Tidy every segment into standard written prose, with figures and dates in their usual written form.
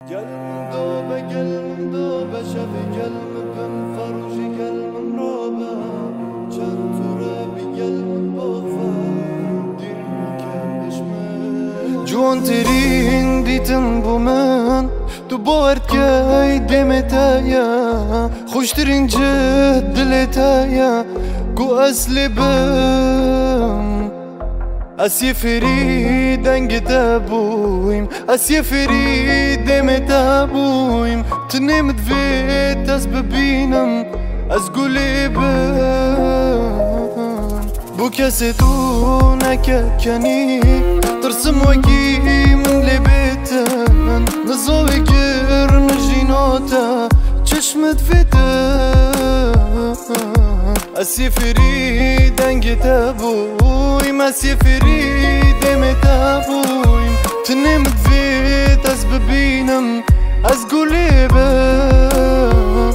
Gel من دوبه gel من دوبه شبی gel من بن فروشی gel من روبه چند توره بی gel من بغفه دیرمه کمش من جوان ترین دیتن بو من تو باورد که دمتایا خوشترین جد دلتایا گو اصلی بم اسیه فریدن تابویم اسیه فریدم تابویم تنمت فيت از ببینم از گلی بم بو کسی تو نککنی ترسم وکی من لبیتن نزاوی گر نجیناتا چشمت فیتن اسیه فریدن تابویم اسیه فریدم تابویم تنمت فيت از ببینم از گلی بم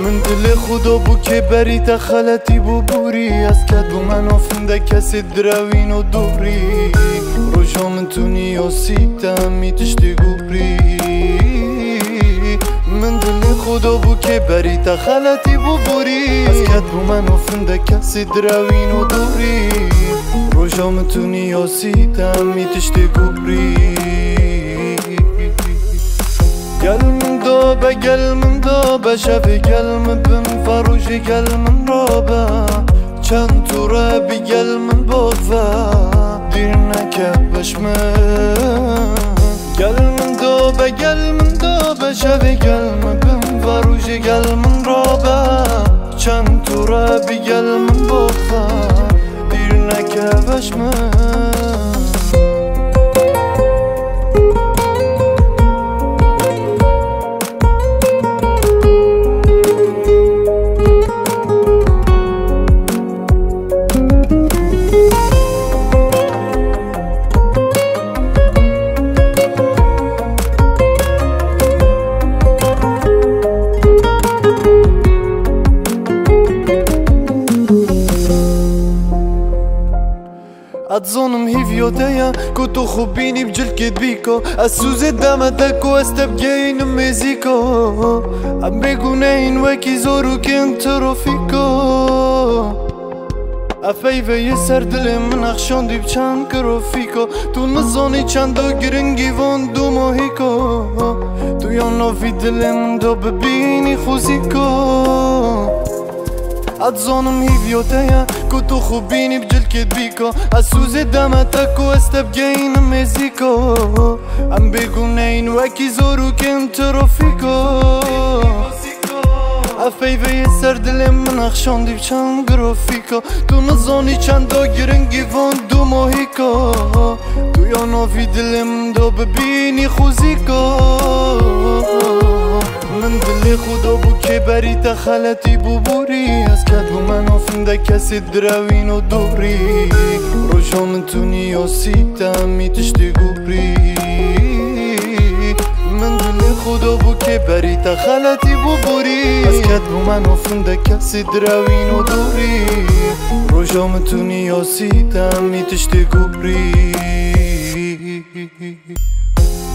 من دل خدا بو که بری تخلطی بو بوری از کد بو من آفنده کسی دروین و دوری روشا من تونی و سیتم می تشتی گوری من دل خدا بو که بری تخلطی بو بوری از کد بو من آفنده کسی دروین و دوری روشا من تونی و سیتم می تشتی گوری gel من دوبه gel من دوبه شبی gel من بن فروشی gel من روبه چند توره بی gel من بغفه دیر نکبش من gel من دوبه gel من دوبه شبی gel من بن فروشی gel من روبه چند توره بی gel من بغفه دیر نکبش من اتظنم هیویوتایا که تو خوب بینی بجل کدبیکو از سوز دمتکو استبگین میزیکو ام بگونه این وکی زورو کن تروفیکو افیوه یه سر دل من اخشاندی بچند کروفیکو تو نزانی چند گرنگی وان دو ماهیکو تو یا نافی دل من دو ببینی خوزیکو اتظنم هیویوتایا که تو خوب بینی بجل کدبیکو از سوز دمتکو استبگین میزیکو ام بگونه این وکی زورو کن تروفیکو افیوه یه سر دل من اخشاندی بچند گرافیکو تو نزانی چند گرنگی وان دو ماهیکو تو یا نافی دل من دو ببینی خوزیکو من دل خدا بو که بری تخلطی بو بوری از کد بو من آفنده کسی دروین و دوری روشا من تونی و سیتم می تشتی گوری من دل خدا بو که بری تخلطی بو بوری از کد بو من آفنده کسی دروین و دوری روشا من تونی و سیتم می تشتی گوری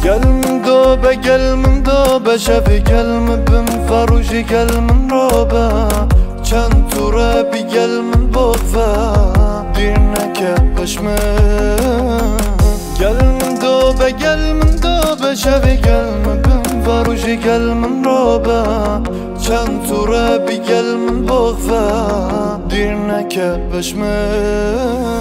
gel من دوبه gel من دوبه شبی gel من بن فروشی gel من روبه چند توره بی gel من بغفه دیر نکبش من gel من دوبه gel من دوبه شبی gel من بن فروشی gel من روبه چند توره بی gel من بغفه دیر نکبش من